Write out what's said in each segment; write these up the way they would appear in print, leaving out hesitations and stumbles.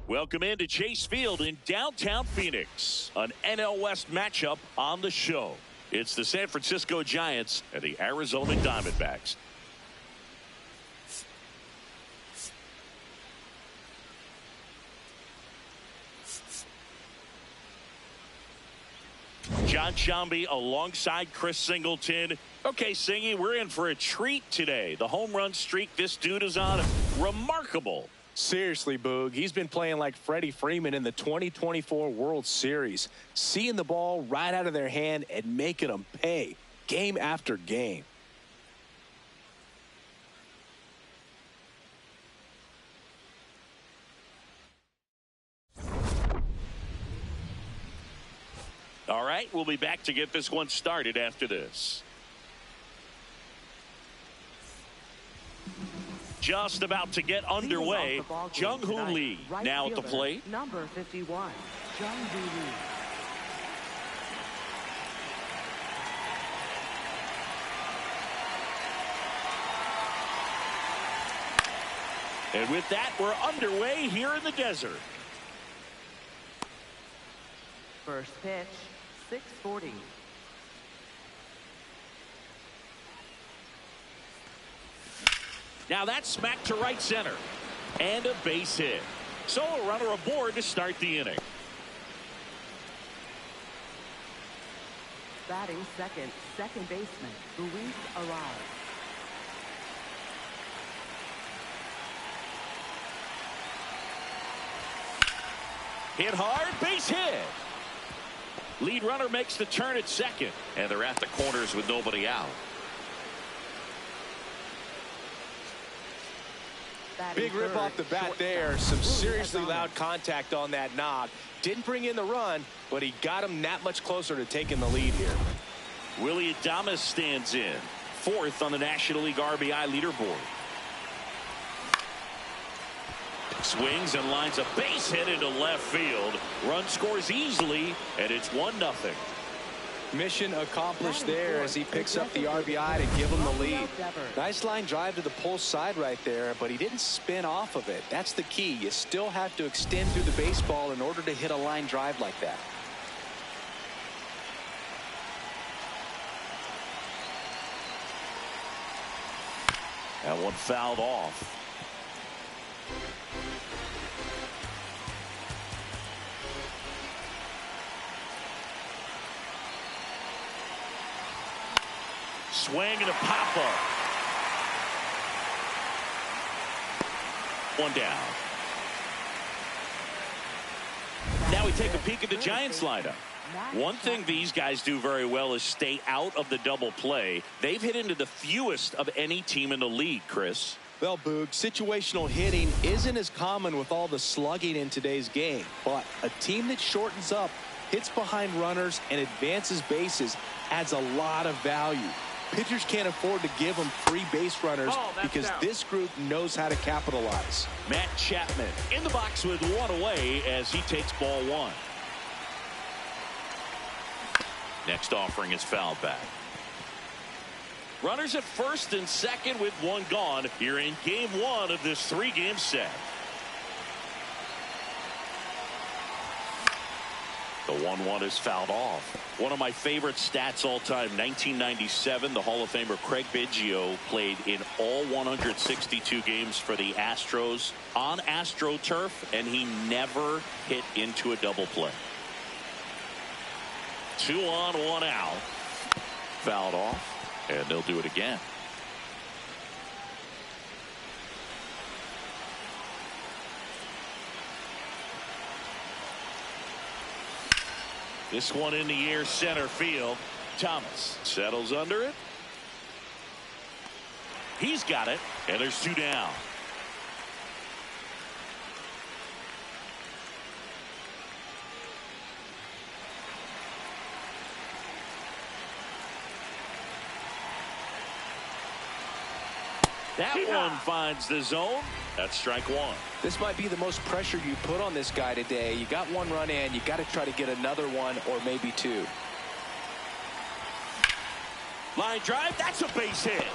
Welcome into Chase Field in downtown Phoenix. An NL West matchup on the show. It's the San Francisco Giants and the Arizona Diamondbacks. John Sciambi alongside Chris Singleton. Okay, Singy, we're in for a treat today. The home run streak this dude is on, remarkable. Seriously, Boog, he's been playing like Freddie Freeman in the 2024 World Series, seeing the ball right out of their hand and making them pay game after game. All right, we'll be back to get this one started after this. Just about to get underway. Jung-Hoo Lee right now at the plate. Number 51, Jung-Hoo Lee. And with that, we're underway here in the desert. First pitch, 640. Now that's smacked to right center. And a base hit. So a runner aboard to start the inning. Batting second, second baseman, Luis Arraez. Hit hard, base hit. Lead runner makes the turn at second. And they're at the corners with nobody out. Big rip off the bat there. Some seriously loud contact on that knock. Didn't bring in the run, but he got him that much closer to taking the lead here. Willy Adames stands in. Fourth on the National League RBI leaderboard. Swings and lines a base hit into left field. Run scores easily, and it's 1-0. Mission accomplished there as he picks up the RBI to give him the lead. Nice line drive to the pull side right there, but he didn't spin off of it. That's the key. You still have to extend through the baseball in order to hit a line drive like that. That one fouled off. Swing and a pop-up. One down. Now we take a peek at the Giants lineup. One thing these guys do very well is stay out of the double play. They've hit into the fewest of any team in the league, Chris. Well, Boog, situational hitting isn't as common with all the slugging in today's game. But a team that shortens up, hits behind runners, and advances bases adds a lot of value. Pitchers can't afford to give them free base runners because this group knows how to capitalize. Matt Chapman in the box with one away as he takes ball one. Next offering is fouled back. Runners at first and second with one gone here in game one of this three-game set. The 1-1 is fouled off. One of my favorite stats all time, 1997, the Hall of Famer Craig Biggio played in all 162 games for the Astros on AstroTurf, and he never hit into a double play. 2 on, 1 out. Fouled off, and they'll do it again. This one in the air center field. Thomas settles under it. He's got it, and there's 2 down. That one finds the zone. That's strike 1. This might be the most pressure you put on this guy today. You got 1 run in. You got to try to get another 1 or maybe 2. Line drive. That's a base hit.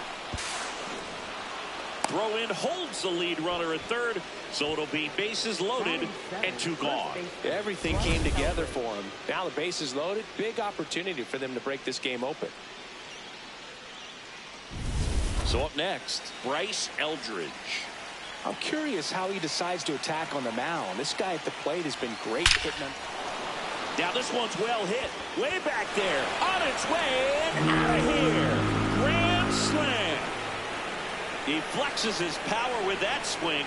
Throw in holds the lead runner at third. So it'll be bases loaded and 2 gone. Everything came together for him. Now the bases loaded. Big opportunity for them to break this game open. So up next, Bryce Eldridge. I'm curious how he decides to attack on the mound. This guy at the plate has been great hitting him. Now this one's well hit. Way back there. On its way and out of here. Grand slam. He flexes his power with that swing.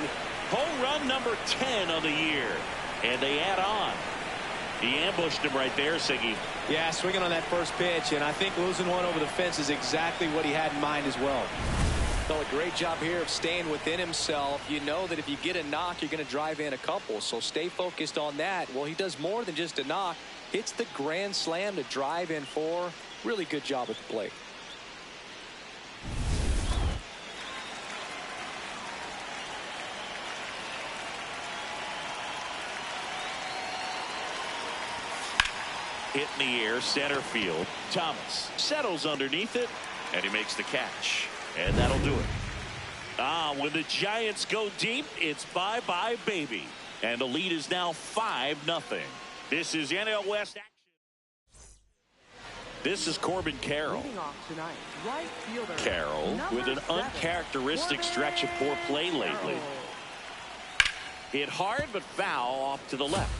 Home run number 10 on the year. And they add on. He ambushed him right there, Siggy. Yeah, swinging on that first pitch, and I think losing 1 over the fence is exactly what he had in mind as well. So a great job here of staying within himself. You know that if you get a knock, you're going to drive in a couple, so stay focused on that. Well, he does more than just a knock. Hits the grand slam to drive in 4. Really good job at the plate. Hit in the air, center field. Thomas settles underneath it, and he makes the catch. And that'll do it. When the Giants go deep, it's bye-bye, baby. And the lead is now 5-0. This is NL West action. This is Corbin Carroll. Carroll with an uncharacteristic stretch of poor play lately. Hit hard, but foul off to the left.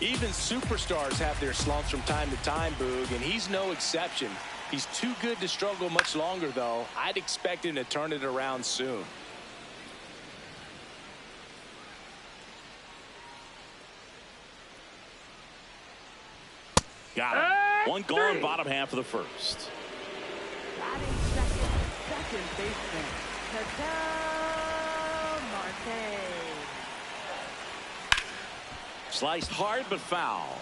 Even superstars have their slumps from time to time, Boog, and he's no exception. He's too good to struggle much longer, though. I'd expect him to turn it around soon. Got him. 1 gone, bottom half of the first. Batting second baseman, Ketel Marte. Sliced hard, but foul.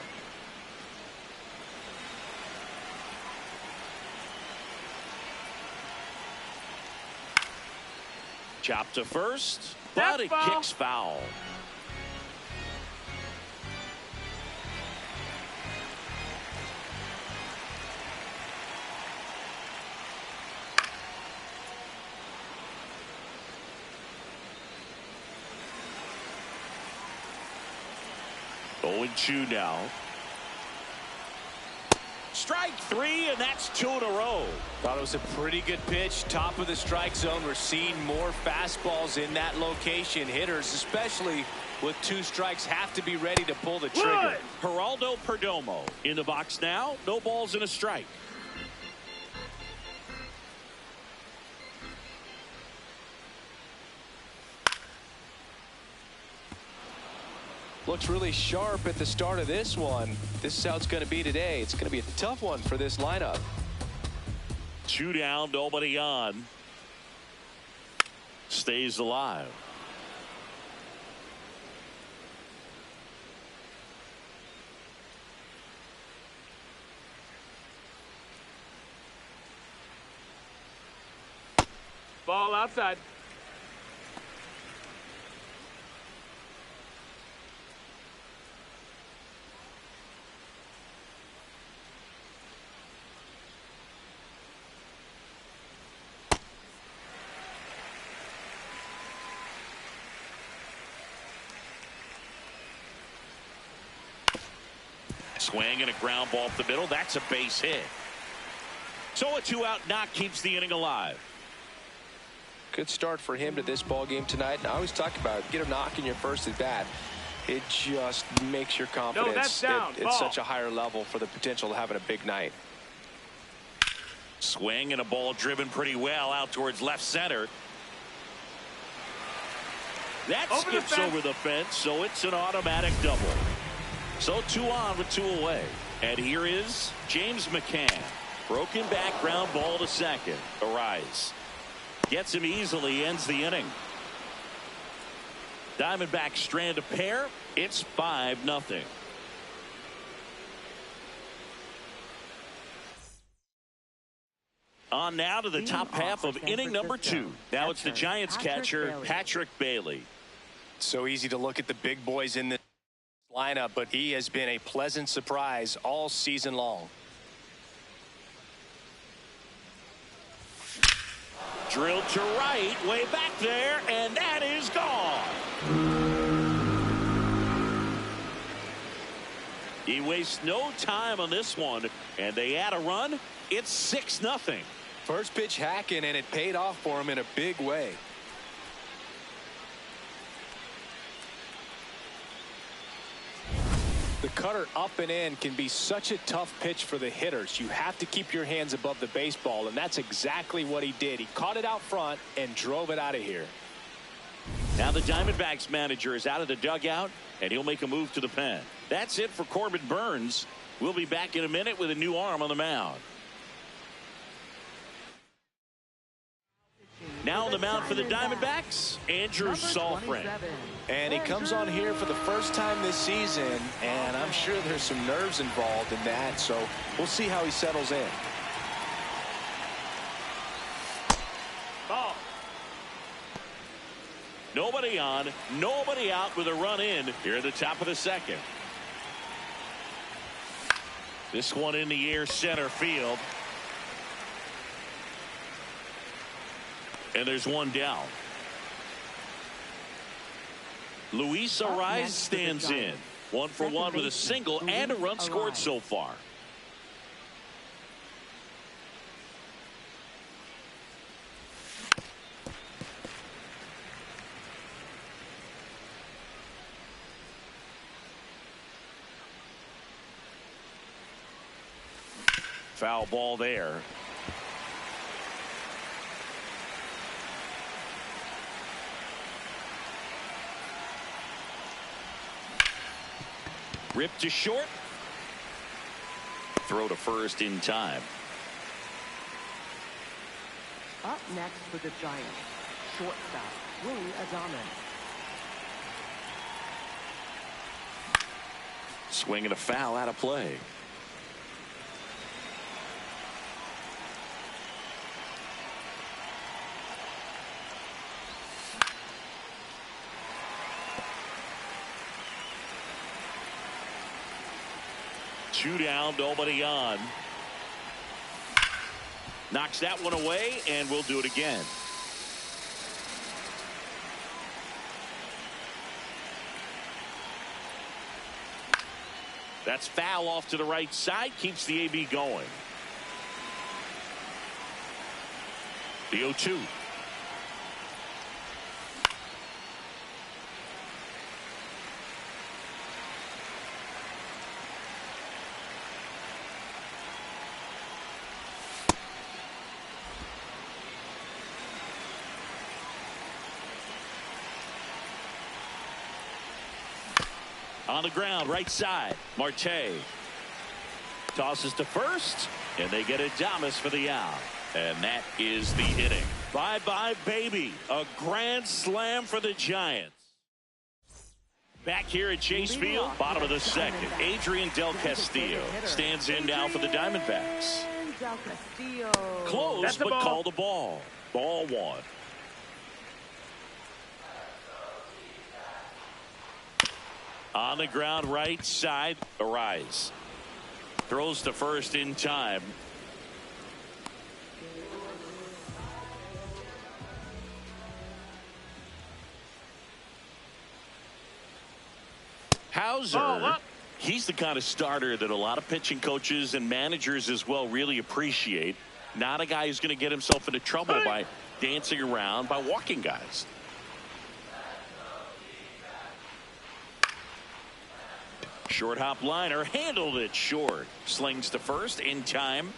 Chopped to first, but it kicks foul. Oh, 0-2 now. Strike 3, and that's 2 in a row. Thought it was a pretty good pitch. Top of the strike zone. We're seeing more fastballs in that location. Hitters, especially with 2 strikes, have to be ready to pull the trigger. Geraldo Perdomo in the box now. No balls and a strike. Looks really sharp at the start of this one. This is how it's going to be today. It's going to be a tough one for this lineup. 2 down, nobody on. Stays alive. Ball outside. Swing and a ground ball up the middle. That's a base hit. So a 2-out knock keeps the inning alive. Good start for him to this ball game tonight. And I always talk about it. Get a knock in your first at bat. It just makes your confidence at such a higher level for the potential of having a big night. Swing and a ball driven pretty well out towards left center. That skips over the fence, so it's an automatic double. So 2 on with 2 away. And here is James McCann. Broken back, ground ball to second. Arise. Gets him easily, ends the inning. Diamondbacks strand a pair. It's 5-0. On now to the top half of inning number 2. Now it's the Giants catcher, Patrick Bailey. So easy to look at the big boys in this lineup, but he has been a pleasant surprise all season long. Drilled to right, way back there, and that is gone. He wastes no time on this one, and they add a run. It's 6-0. First pitch hacking, and it paid off for him in a big way. The cutter up and in can be such a tough pitch for the hitters. You have to keep your hands above the baseball, and that's exactly what he did. He caught it out front and drove it out of here. Now the Diamondbacks manager is out of the dugout, and he'll make a move to the pen. That's it for Corbin Burnes. We'll be back in a minute with a new arm on the mound. Now on the mound for the Diamondbacks, Andrew Safran. And he comes on here for the first time this season, and I'm sure there's some nerves involved in that, so we'll see how he settles in. Ball. Nobody on, nobody out with a run in here at the top of the second. This one in the air, center field. And there's one down. Luis Arise stands in. 1 for 1 with a single and a run scored so far. Foul ball there. Ripped to short. Throw to first in time. Up next for the Giants, shortstop Willie Adames. Swing and a foul out of play. Two down, nobody on. Knocks that one away, and we'll do it again. That's foul off to the right side, keeps the AB going. The 0-2. On the ground, right side. Marte tosses to first, and they get Adames for the out. And that is the inning. Bye-bye, baby. A grand slam for the Giants. Back here at Chase Field, bottom of the second. Adrian Del Castillo stands in now for the Diamondbacks. Close, but called a ball. Ball 1. On the ground, right side, Arise. Throws to first in time. Hauser, he's the kind of starter that a lot of pitching coaches and managers as well really appreciate. Not a guy who's going to get himself into trouble by dancing around, by walking guys. Short hop liner, handled it short. Slings to first in time.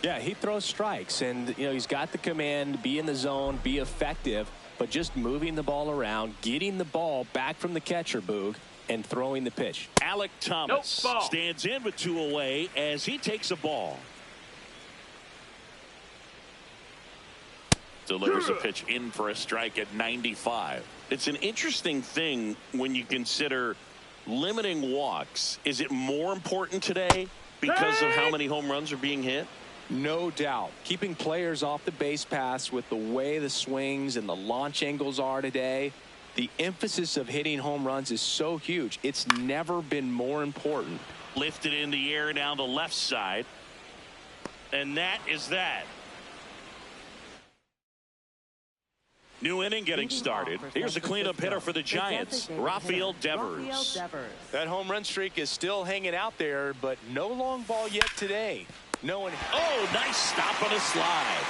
Yeah, he throws strikes, and he's got the command, be in the zone, be effective, but just moving the ball around, getting the ball back from the catcher, Boog, and throwing the pitch. Alec Thomas stands in with 2 away as he takes a ball. delivers a pitch in for a strike at 95. It's an interesting thing when you consider limiting walks. Is it more important today because of how many home runs are being hit? No doubt. Keeping players off the base paths with the way the swings and the launch angles are today, the emphasis of hitting home runs is so huge. It's never been more important. Lifted in the air down the left side. And that is that. New inning getting started. Here's the cleanup hitter for the Giants, Rafael Devers. That home run streak is still hanging out there, but no long ball yet today. No one. Oh, nice stop on a slide.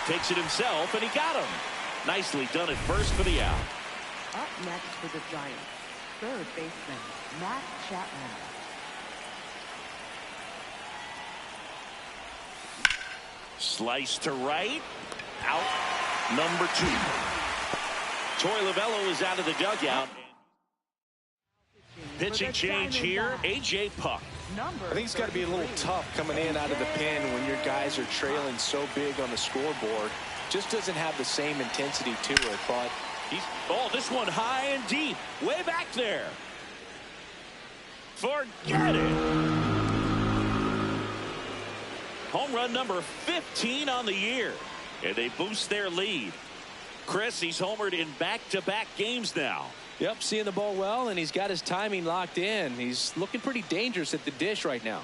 Takes it himself, and he got him. Nicely done at first for the out. Up next for the Giants, third baseman, Matt Chapman. Slice to right. Out number 2. Torey Lovullo is out of the dugout. Pitching change here, A.J. Puck. I think it's got to be a little tough coming in out of the pen when your guys are trailing so big on the scoreboard. Just doesn't have the same intensity to it, but oh, this one high and deep, way back there. Forget it. Home run number 15 on the year, and they boost their lead. Chris, he's homered in back-to-back games now. Yep, seeing the ball well, and he's got his timing locked in. He's looking pretty dangerous at the dish right now.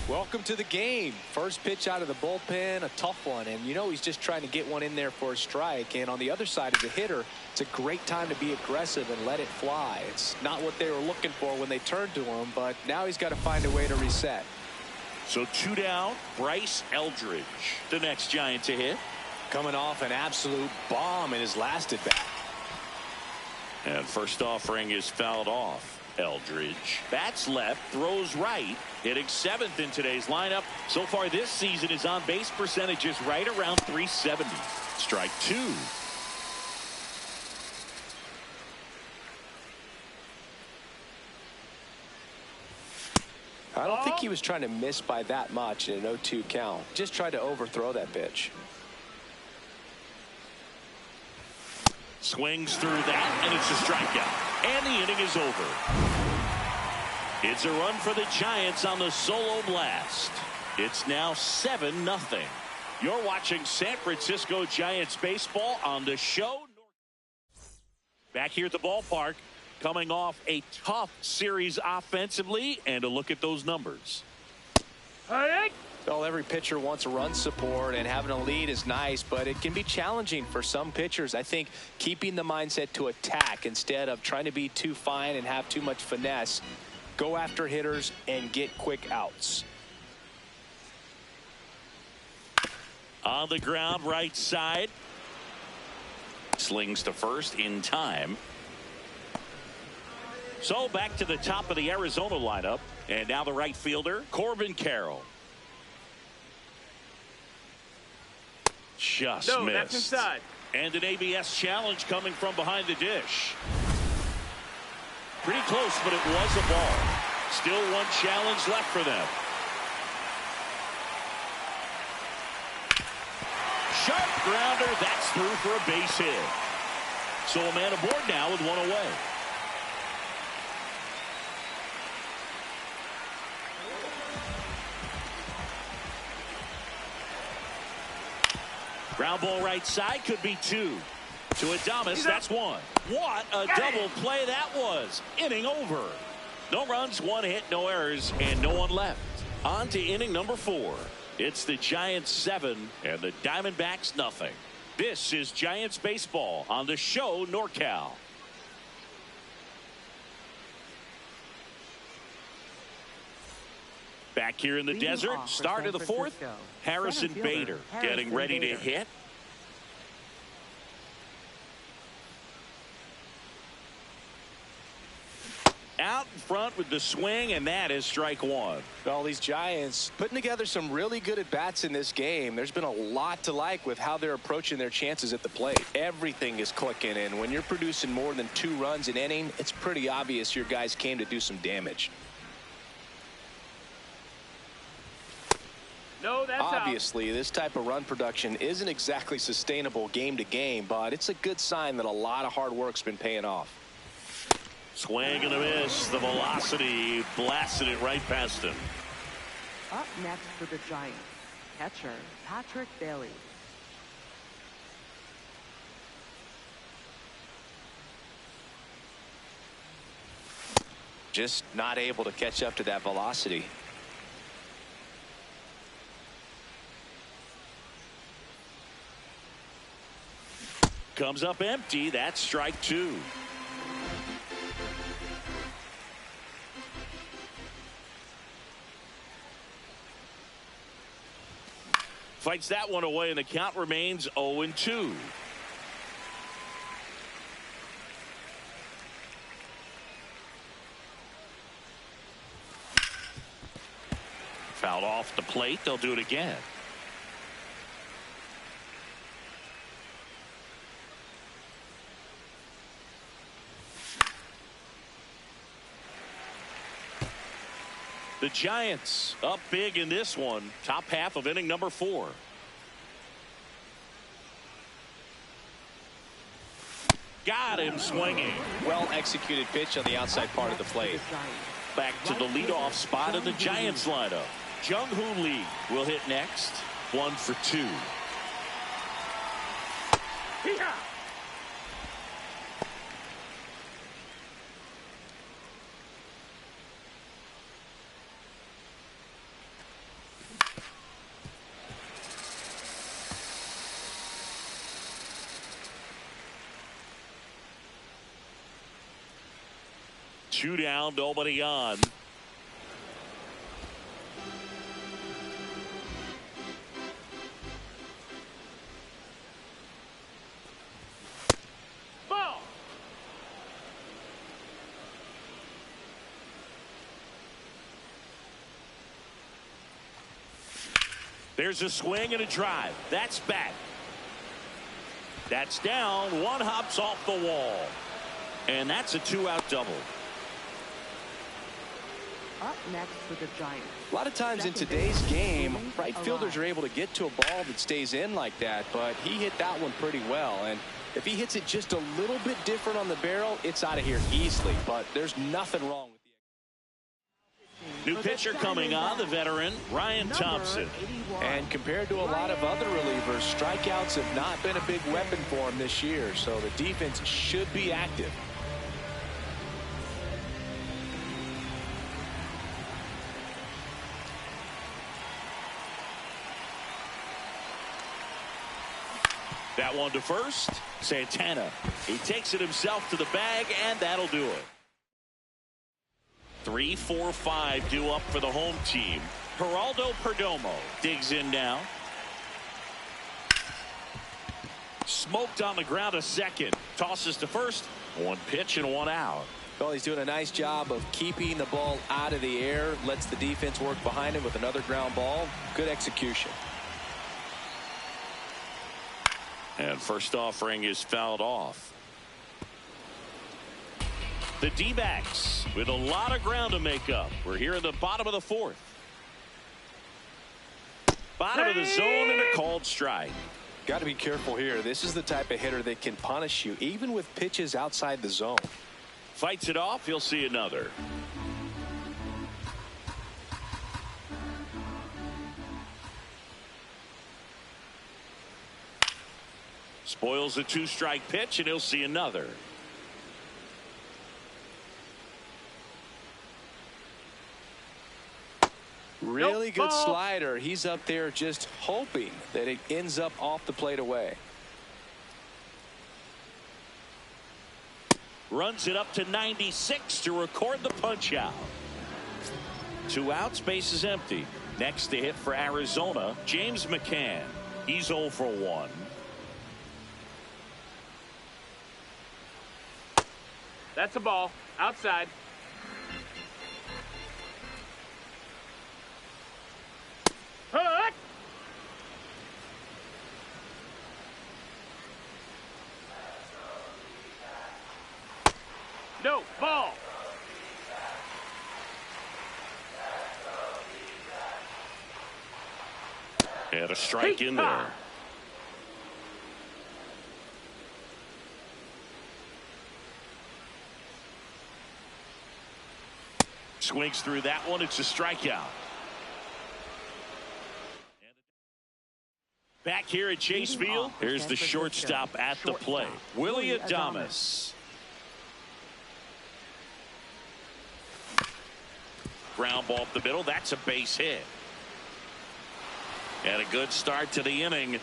Welcome to the game. First pitch out of the bullpen, a tough one, and you know he's just trying to get one in there for a strike. And on the other side as a hitter, it's a great time to be aggressive and let it fly. It's not what they were looking for when they turned to him, but now he's got to find a way to reset. So 2 down, Bryce Eldridge, the next Giant to hit. Coming off an absolute bomb in his last at bat. And first offering is fouled off. Eldridge bats left, throws right, hitting 7th in today's lineup. So far this season, his on base percentage is right around 370. Strike 2. I don't think he was trying to miss by that much in an 0-2 count. Just tried to overthrow that pitch. Swings through that, and it's a strikeout. And the inning is over. It's a run for the Giants on the solo blast. It's now 7-0. You're watching San Francisco Giants baseball on the show. Back here at the ballpark, coming off a tough series offensively, and a look at those numbers. Well, every pitcher wants a run support, and having a lead is nice, but it can be challenging for some pitchers. I think keeping the mindset to attack instead of trying to be too fine and have too much finesse. Go after hitters and get quick outs. On the ground, right side. Slings to first in time. So back to the top of the Arizona lineup, and now the right fielder, Corbin Carroll. Just missed. That's inside. And an ABS challenge coming from behind the dish. Pretty close, but it was a ball. Still one challenge left for them. Sharp grounder. That's through for a base hit. So a man aboard now with one away. Ground ball right side, could be 2. To Adames, that's 1. What a double play that was. Inning over. No runs, 1 hit, no errors, and no one left. On to inning number 4. It's the Giants 7 and the Diamondbacks nothing. This is Giants baseball on the show NorCal. Back here in the desert, start of the 4th. Harrison Bader getting ready to hit. Out in front with the swing, and that is strike 1. Well, these Giants putting together some really good at-bats in this game. There's been a lot to like with how they're approaching their chances at the plate. Everything is clicking in. When you're producing more than 2 runs an inning, it's pretty obvious your guys came to do some damage. No, that's out. Obviously, this type of run production isn't exactly sustainable game to game, but it's a good sign that a lot of hard work's been paying off. Swing and a miss. The velocity blasted it right past him. Up next for the Giants, catcher Patrick Bailey. Just not able to catch up to that velocity. Comes up empty. That's strike two. Fights that one away, and the count remains 0-2. Fouled off the plate. They'll do it again. The Giants up big in this one. Top half of inning number 4. Got him swinging. Well executed pitch on the outside part of the plate. Back to the leadoff spot in the Giants lineup. Jung-Hoo Lee will hit next. 1 for 2. Hee-haw! Two down, nobody on. Ball! There's a swing and a drive. That's back. That's down. One hops off the wall. And that's a 2-out double. Up next for the Giants. A lot of times in today's game, right fielders are able to get to a ball that stays in like that, but he hit that one pretty well. And if he hits it just a little bit different on the barrel, it's out of here easily. But there's nothing wrong with New pitcher coming on, the veteran Ryan Thompson. And compared to a lot of other relievers, strikeouts have not been a big weapon for him this year, so the defense should be active. That one to first. Santana. He takes it himself to the bag, and that'll do it. 3, 4, 5 due up for the home team. Geraldo Perdomo digs in now. Smoked on the ground a second. Tosses to first. 1 pitch and 1 out. Well, he's doing a nice job of keeping the ball out of the air. Lets the defense work behind him with another ground ball. Good execution. And first offering is fouled off. The D-backs with a lot of ground to make up. We're here in the bottom of the 4th. Bottom of the zone and a called strike. Got to be careful here. This is the type of hitter that can punish you even with pitches outside the zone. Fights it off. He'll see another. Spoils a 2-strike pitch, and he'll see another. Really good slider. He's up there just hoping that it ends up off the plate away. Runs it up to 96 to record the punch out. 2 outs, base is empty. Next to hit for Arizona, James McCann. He's 0 for 1. That's a ball. Outside. Hut! No, ball. And a strike in there. Swings through that one. It's a strikeout. Back here at Chase Field, here's the shortstop at the plate, Willie Adames. Ground ball up the middle. That's a base hit. And a good start to the inning.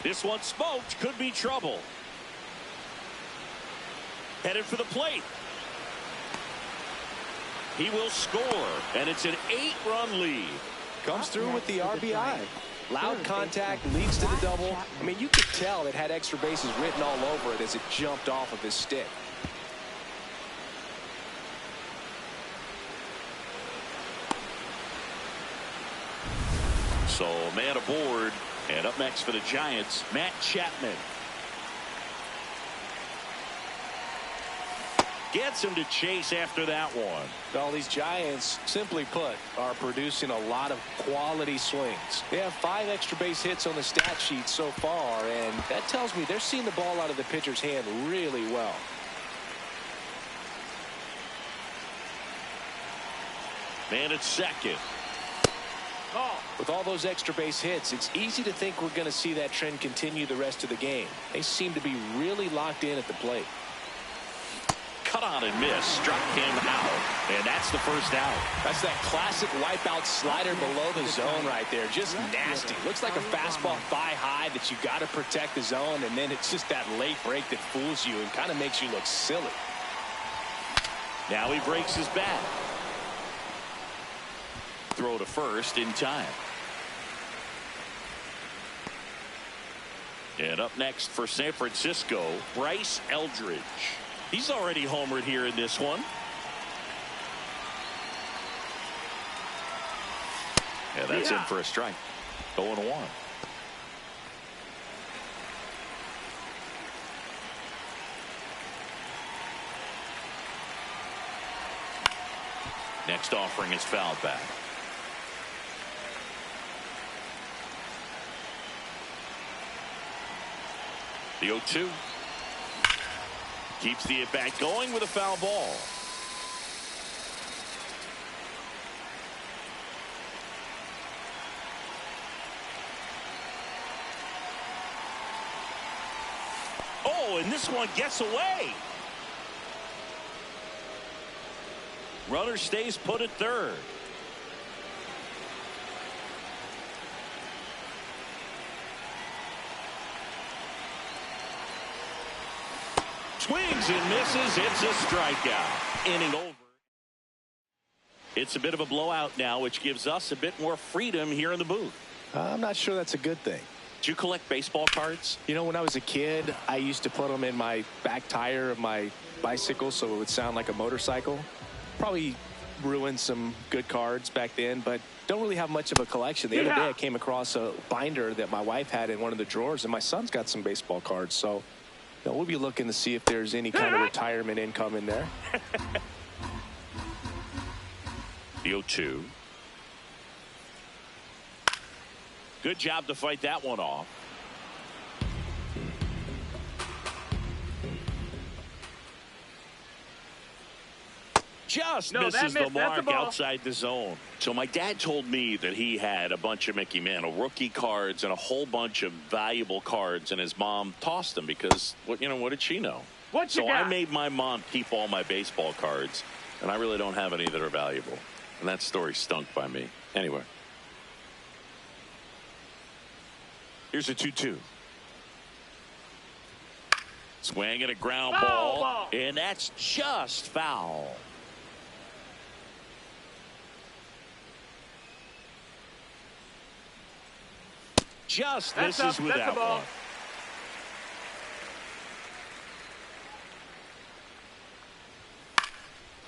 This one smoked. Could be trouble. Headed for the plate. He will score, and it's an 8-run lead. Comes through with the RBI. Loud contact, leads to the double. I mean, you could tell it had extra bases written all over it as it jumped off of his stick. So, man aboard. And up next for the Giants, Matt Chapman. Gets him to chase after that one. All these Giants, simply put, are producing a lot of quality swings. They have 5 extra base hits on the stat sheet so far, and that tells me they're seeing the ball out of the pitcher's hand really well. Man at second. With all those extra base hits, it's easy to think we're going to see that trend continue the rest of the game. They seem to be really locked in at the plate. Cut on and miss. Struck him out. And that's the first out. That's that classic wipeout slider below the zone right there. Just nasty. Looks like a fastball thigh high that you got to protect the zone, and then it's just that late break that fools you and kind of makes you look silly. Now he breaks his bat. Throw to first in time. And up next for San Francisco, Bryce Eldridge. He's already homered here in this one. Yeah, that's in for a strike. 0-1. Next offering is fouled back. The 0-2. Keeps the at-bat going with a foul ball. Oh, and this one gets away. Runner stays put at third. Swings and misses. It's a strikeout. Inning over. It's a bit of a blowout now, which gives us a bit more freedom here in the booth. I'm not sure that's a good thing. Do you collect baseball cards? You know, when I was a kid, I used to put them in my back tire of my bicycle so it would sound like a motorcycle. Probably ruined some good cards back then, but don't really have much of a collection. The other day I came across a binder that my wife had in one of the drawers, and my son's got some baseball cards. So we'll be looking to see if there's any kind of retirement income in there. The 0-2. Good job to fight that one off. Just misses the mark outside the zone. So my dad told me that he had a bunch of Mickey Mantle rookie cards and a whole bunch of valuable cards, and his mom tossed them because, what did she know? So I made my mom keep all my baseball cards, and I really don't have any that are valuable. And that story stunk by me. Anyway. Here's a 2-2. Swing and a ground ball, and that's just foul. Just misses with that one.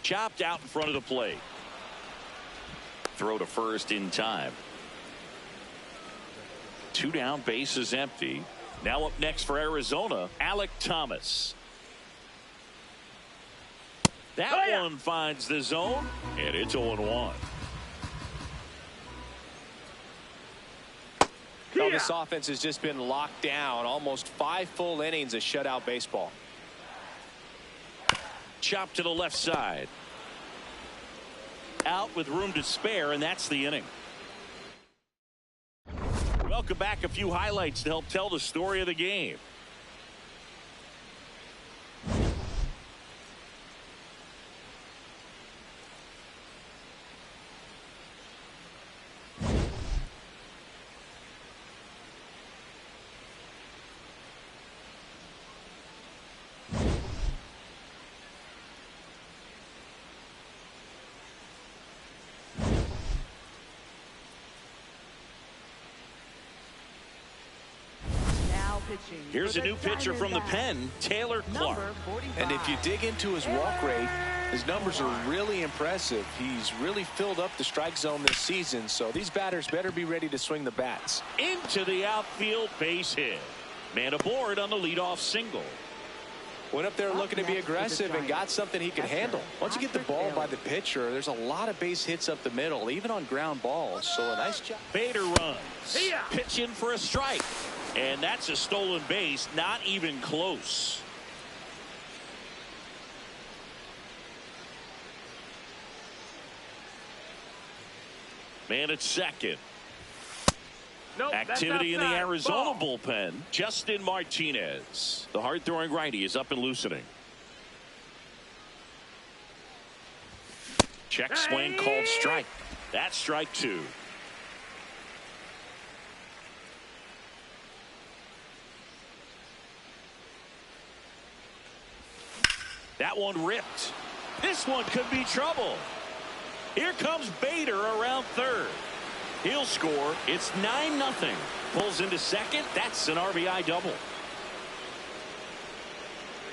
Chopped out in front of the plate. Throw to first in time. 2 down, bases empty. Now up next for Arizona, Alek Thomas. That one finds the zone, and it's 0-1. Well, this offense has just been locked down. Almost 5 full innings of shutout baseball. Chop to the left side. Out with room to spare, and that's the inning. Welcome back. A few highlights to help tell the story of the game. Here's a new pitcher from the pen, Taylor Clark. And if you dig into his walk rate, his numbers are really impressive. He's really filled up the strike zone this season, so these batters better be ready to swing the bats. Into the outfield, base hit. Man aboard on the leadoff single. Went up there looking to be aggressive and got something he could handle. Once you get the ball by the pitcher, there's a lot of base hits up the middle, even on ground balls. So a nice job. Bader runs. Pitch in for a strike. And that's a stolen base, not even close. Man at second. Nope, activity in the Arizona bullpen. Justin Martinez. The hard-throwing righty is up and loosening. Check swing called strike. That's strike 2. That one ripped. This one could be trouble. Here comes Bader around third. He'll score. It's 9-0. Pulls into second. That's an RBI double.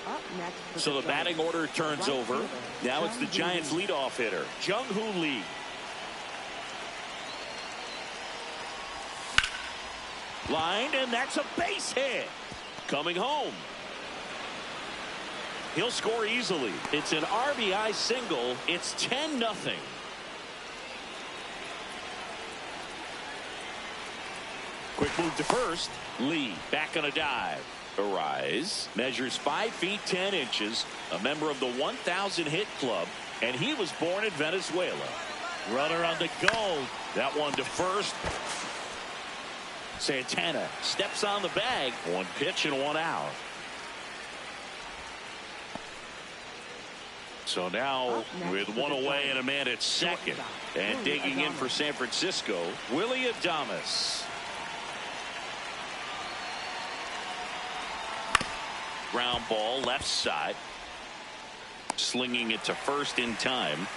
Up next so the batting order turns over. Now it's the Giants leadoff hitter, Jung-Hoo Lee. Line, and that's a base hit. Coming home. He'll score easily. It's an RBI single. It's 10-0. Quick move to first. Lee back on a dive. Arise. Measures 5 feet 10 inches. A member of the 1,000 hit club. And he was born in Venezuela. Runner on the go. That one to first. Santana steps on the bag. 1 pitch and 1 out. So now with 1 away and a man at second. And digging in for San Francisco, Willie Adames. Ground ball left side. Slinging it to first in time.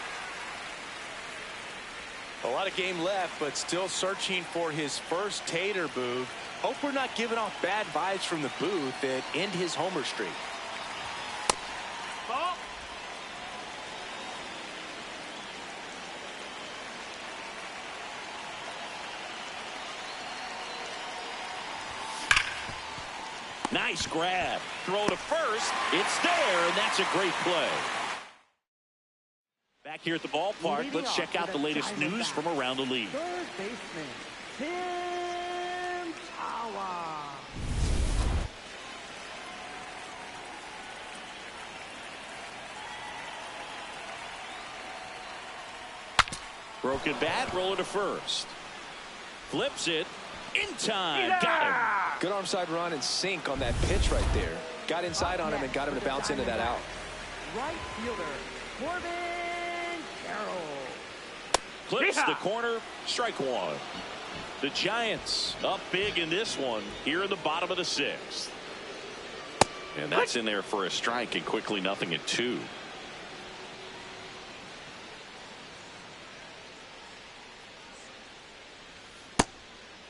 A lot of game left, but still searching for his first tater booth. Hope we're not giving off bad vibes from the booth that end his homer streak. Ball. Nice grab. Throw to first. It's there, and that's a great play. Back here at the ballpark, let's check out the latest news from around the league. Third baseman, Tim Tawa. Broken bat, roller to first. Flips it. In time. Got him. Good arm side run and sink on that pitch right there. Got inside on him and got him to bounce into that out. Right fielder, Corbin Carroll. Clips the corner. Strike 1. The Giants up big in this one here in the bottom of the 6th. And that's in there for a strike, and quickly 0-2.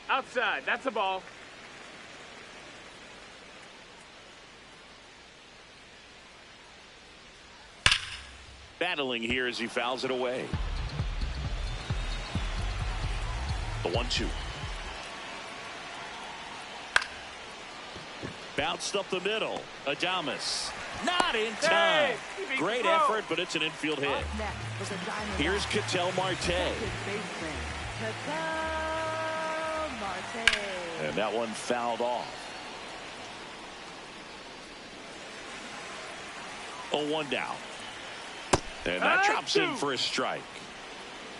Outside. That's a ball. Battling here as he fouls it away. The 1-2. Bounced up the middle. Adames. Not in time. Great effort, but it's an infield hit. Up next for the Diamondbacks, Here's Ketel Marte. second baseman, Ketel Marte. And that one fouled off. 0-1 down. And that drops in for a strike.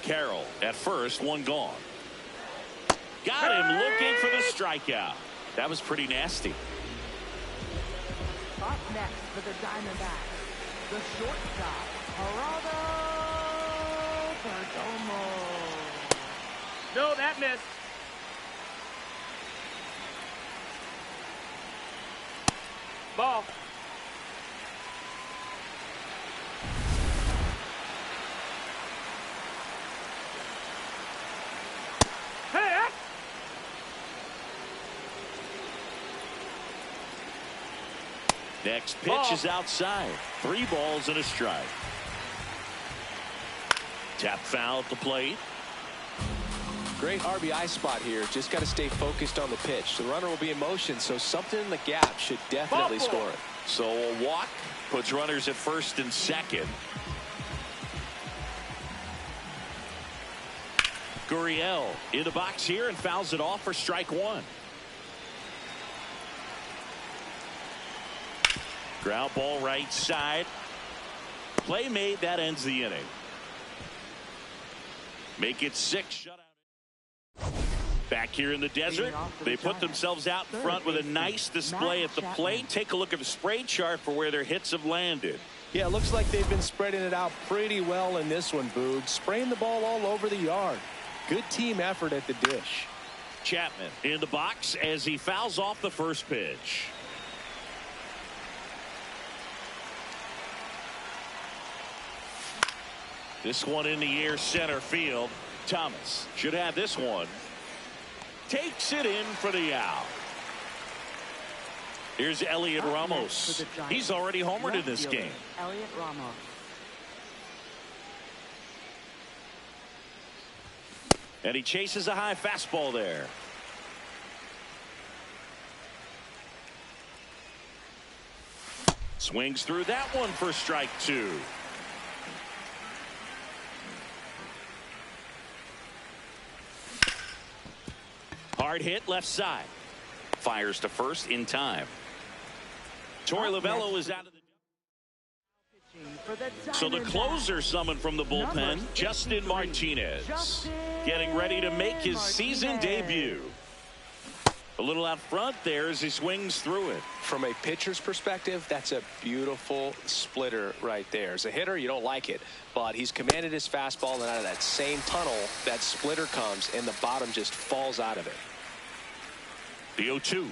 Carroll at first, one gone. Got him looking for the strikeout. That was pretty nasty. Up next for the Diamondbacks, the shortstop, Geraldo Perdomo. No, that missed. Ball. Hey! Next pitch is outside. 3 balls and a strike. Tap foul at the plate. Great RBI spot here. Just got to stay focused on the pitch. The runner will be in motion, so something in the gap should definitely score it. So a walk puts runners at first and second. Gurriel in the box here and fouls it off for strike 1. Ground ball right side. Play made. That ends the inning. Make it 6 shutout. Back here in the desert, they put themselves out in front with a nice display at the plate. Take a look at the spray chart for where their hits have landed. Yeah, it looks like they've been spreading it out pretty well in this one, Boog. Spraying the ball all over the yard. Good team effort at the dish. Chapman in the box as he fouls off the first pitch. This one in the air center field. Thomas should have this one. Takes it in for the out. Here's Elliot Ramos. He's already homered in this game. Elliot Ramos. And he chases a high fastball there. Swings through that one for strike 2. Hard hit left side. Fires to first in time. Torey Lovello is out of the. So the closer summoned from the bullpen, Justin Martinez, getting ready to make his season debut. A little out front there as he swings through it. From a pitcher's perspective, that's a beautiful splitter right there. As a hitter, you don't like it, but he's commanded his fastball, and out of that same tunnel, that splitter comes, and the bottom just falls out of it. The 0-2.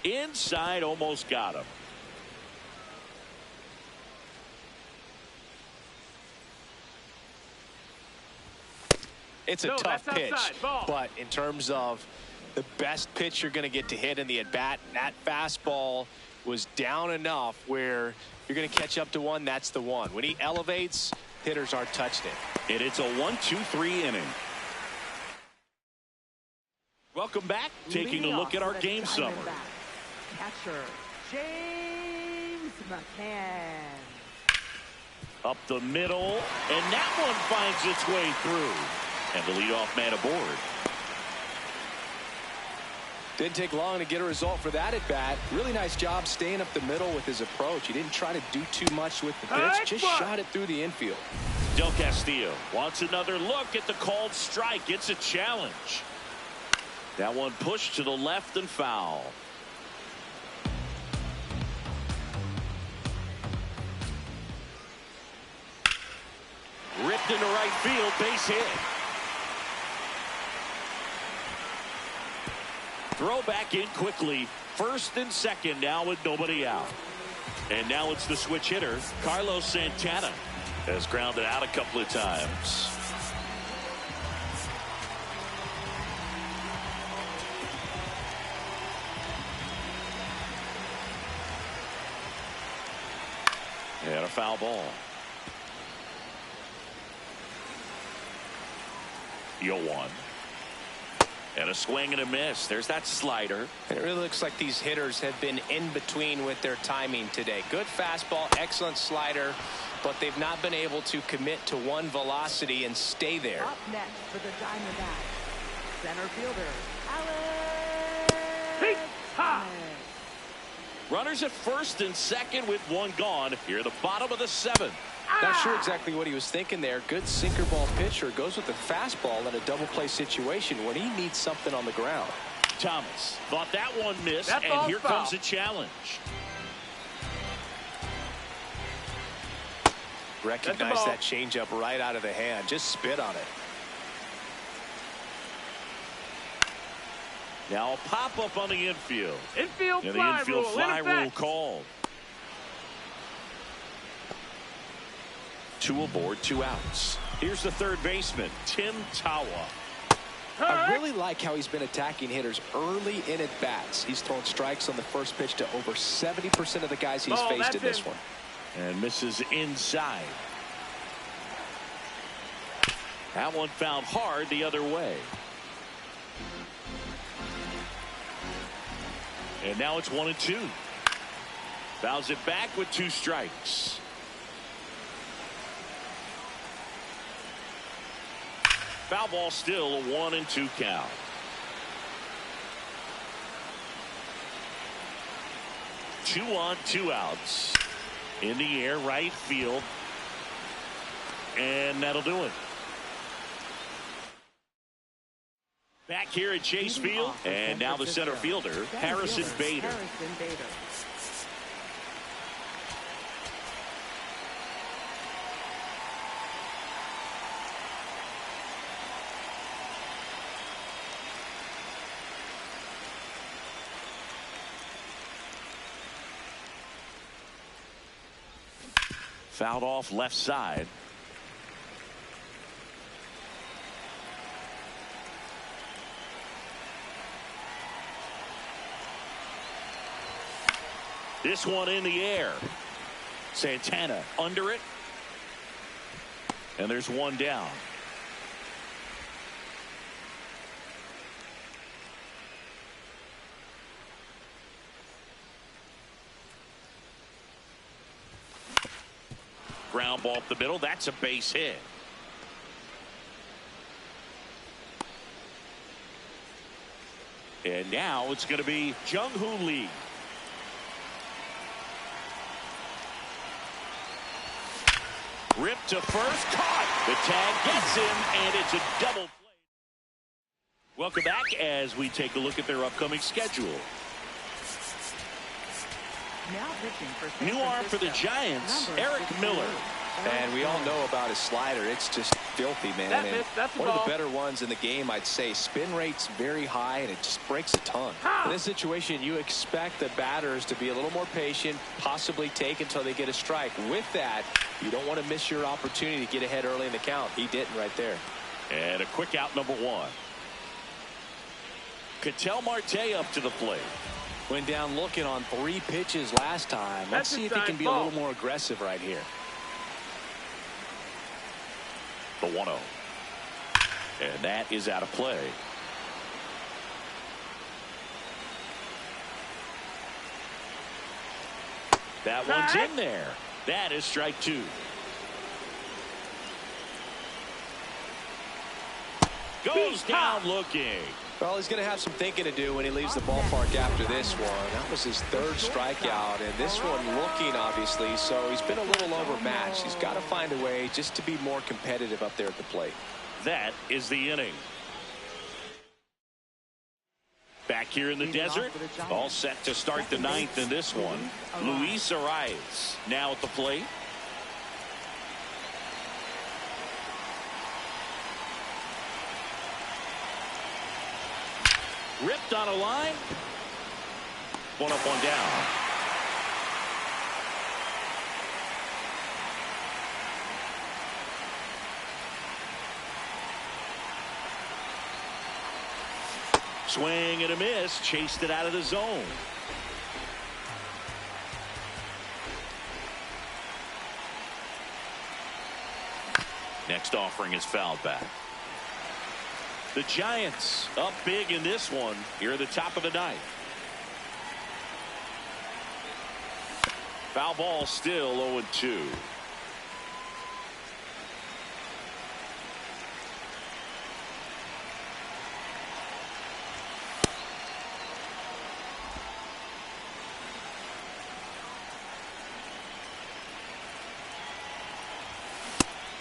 Inside, almost got him. It's a tough pitch, but in terms of the best pitch you're going to get to hit in the at-bat, that fastball was down enough where you're going to catch up to one. That's the one. When he elevates, hitters aren't touching it. And it's a 1-2-3 inning. Welcome back. Taking a look at our game summary. Catcher James McCann. Up the middle, and that one finds its way through. And the leadoff man aboard. Didn't take long to get a result for that at bat. Really nice job staying up the middle with his approach. He didn't try to do too much with the pitch, just shot it through the infield. Del Castillo wants another look at the called strike. It's a challenge. That one pushed to the left and foul. Ripped into right field, base hit. Throw back in quickly. First and second now with nobody out. And now it's the switch hitter, Carlos Santana. Has grounded out a couple of times. And a foul ball. 0-1. And a swing and a miss. There's that slider. It really looks like these hitters have been in between with their timing today. Good fastball, excellent slider, but they've not been able to commit to one velocity and stay there. Up next for the Diamondbacks, center fielder, Hey, ha! Runners at first and second with one gone. Here at the bottom of the seventh. Not sure exactly what he was thinking there. Good sinker ball pitcher goes with the fastball in a double play situation when he needs something on the ground. Thomas thought that one missed, That and ball's here foul. comes a challenge. Recognize ball. that changeup right out of the hand. Just spit on it. Now a pop up on the infield. Infield Yeah, the fly infield rule fly in rule effect. called. 2 aboard, 2 outs. Here's the third baseman, Tim Tawa. I really like how he's been attacking hitters early in at bats. He's thrown strikes on the first pitch to over 70% of the guys he's Ball, faced that's in this in. one. And misses inside. That one fouled hard the other way. And now it's 1-2. Fouls it back with 2 strikes. Foul ball still, a 1-2 count. Two on, 2 outs. In the air, right field. And that'll do it. Back here at Chase Field. And now the center fielder, Harrison Bader. Harrison Bader. Fouled off left side. This one in the air. Santana under it. And there's one down. Ground ball up the middle. That's a base hit. And now it's going to be Jung-Hoo Lee. Ripped to first, caught. The tag gets him, and it's a double play. Welcome back as we take a look at their upcoming schedule. Now pitching for San New arm for the Francisco, Giants, number Eric 62, Miller. And we all know about his slider. It's just filthy, man. That And missed, that's a one of ball. the better ones in the game, I'd say. Spin rate's very high, and it just breaks a ton. In this situation, you expect the batters to be a little more patient, possibly take until they get a strike. With that, you don't want to miss your opportunity to get ahead early in the count. He didn't right there. And a quick out, number 1. Ketel Marte up to the plate. Went down looking on 3 pitches last time. Let's That's a see if he can inside be ball. a little more aggressive right here. The 1-0. And that is out of play. That one's in there. That is strike 2. Goes down looking. Well, he's going to have some thinking to do when he leaves the ballpark after this one. That was his 3rd strikeout, and this one looking, obviously, so he's been a little overmatched. He's got to find a way just to be more competitive up there at the plate. That is the inning. Back here in the desert, all set to start the 9th in this one. Luis Arias now at the plate. Ripped on a line. One up, one down. Swing and a miss. Chased it out of the zone. Next offering is fouled back. The Giants up big in this one here at the top of the ninth. Foul ball, still 0-2.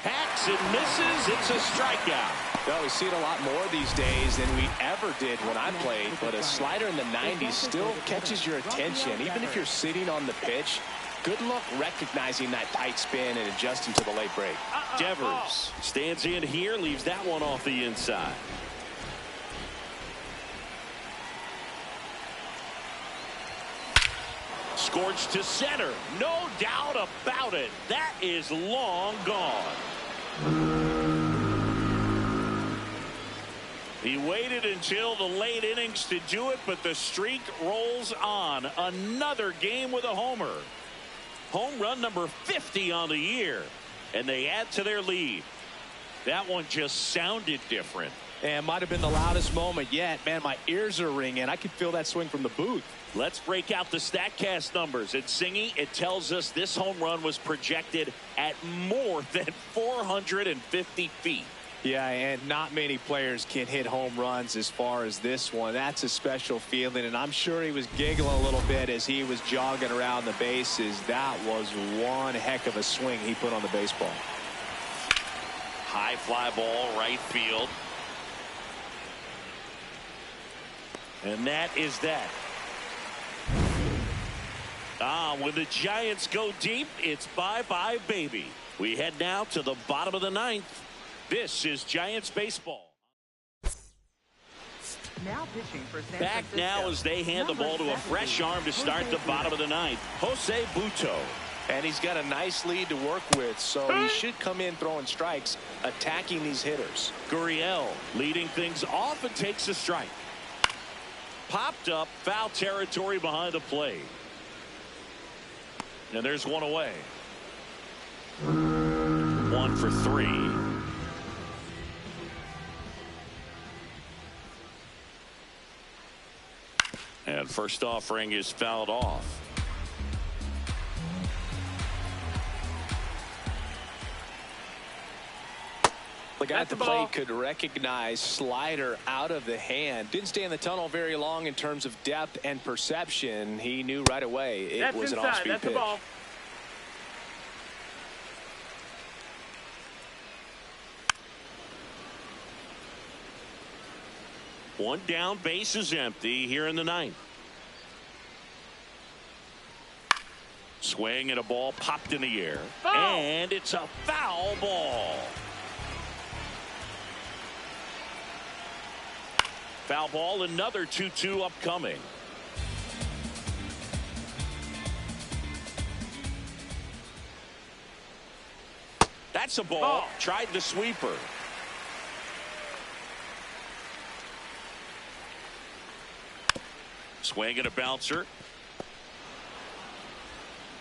Hacks and misses. It's a strikeout. Well, we see it a lot more these days than we ever did when I played, but a slider in the 90s still catches your attention. Even if you're sitting on the pitch, good luck recognizing that tight spin and adjusting to the late break. Devers stands in here, leaves that one off the inside. Scorched to center. No doubt about it. That is long gone. He waited until the late innings to do it, but the streak rolls on. Another game with a homer. Home run number 50 on the year, and they add to their lead. That one just sounded different. And might have been the loudest moment yet. Man, my ears are ringing. I could feel that swing from the booth. Let's break out the StatCast numbers. At Singy, it tells us this home run was projected at more than 450 feet. Yeah, and not many players can hit home runs as far as this one. That's a special feeling, and I'm sure he was giggling a little bit as he was jogging around the bases. That was one heck of a swing he put on the baseball. High fly ball, right field. And that is that. When the Giants go deep, it's bye-bye, baby. We head now to the bottom of the ninth. This is Giants baseball. Now pitching for San Back Francisco. now as they hand the ball to a fresh arm to start the bottom of the ninth. Jose Butto. And he's got a nice lead to work with, so he should come in throwing strikes, attacking these hitters. Gurriel leading things off and takes a strike. Popped up, foul territory behind the plate. And there's one away. 1 for 3. And first offering is fouled off. The guy at the plate could recognize slider out of the hand. Didn't stay in the tunnel very long in terms of depth and perception. He knew right away it was an off-speed pitch. That's the ball. One down, base is empty here in the ninth. Swing and a ball popped in the air. And it's a foul ball. Foul ball, another 2-2 upcoming. That's a ball. Tried the sweeper. Swing and a bouncer.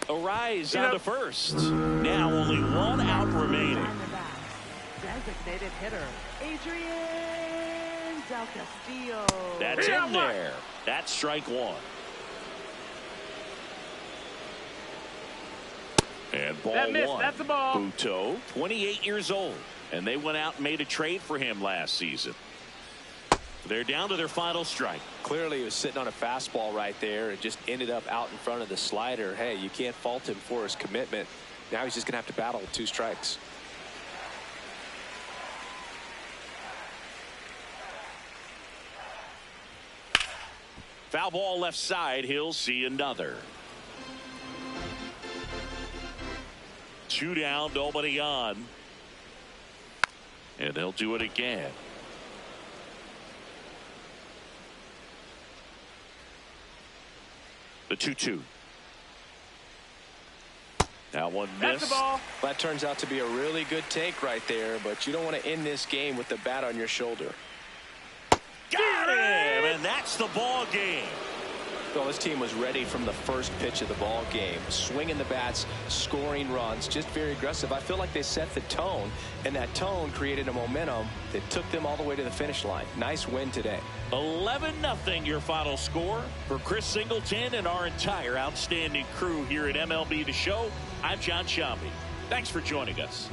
A rise on to first. Now only one out remaining. Diamondbacks designated hitter Adrian Del Castillo. That's in there. That's strike one. And ball That missed. one. That's a ball. Butto, 28 years old, and they went out and made a trade for him last season. They're down to their final strike. Clearly he was sitting on a fastball right there and just ended up out in front of the slider. Hey, you can't fault him for his commitment. Now he's just going to have to battle with 2 strikes. Foul ball left side. He'll see another. 2 down, nobody on. And they'll do it again. The 2-2. That one missed. That's the ball. That turns out to be a really good take right there, but you don't want to end this game with the bat on your shoulder. Got him, and that's the ball game. Well, this team was ready from the first pitch of the ball game, swinging the bats, scoring runs, just very aggressive. I feel like they set the tone, and that tone created a momentum that took them all the way to the finish line. Nice win today. 11-0 your final score. For Chris Singleton and our entire outstanding crew here at MLB The Show, I'm John Shambi. Thanks for joining us.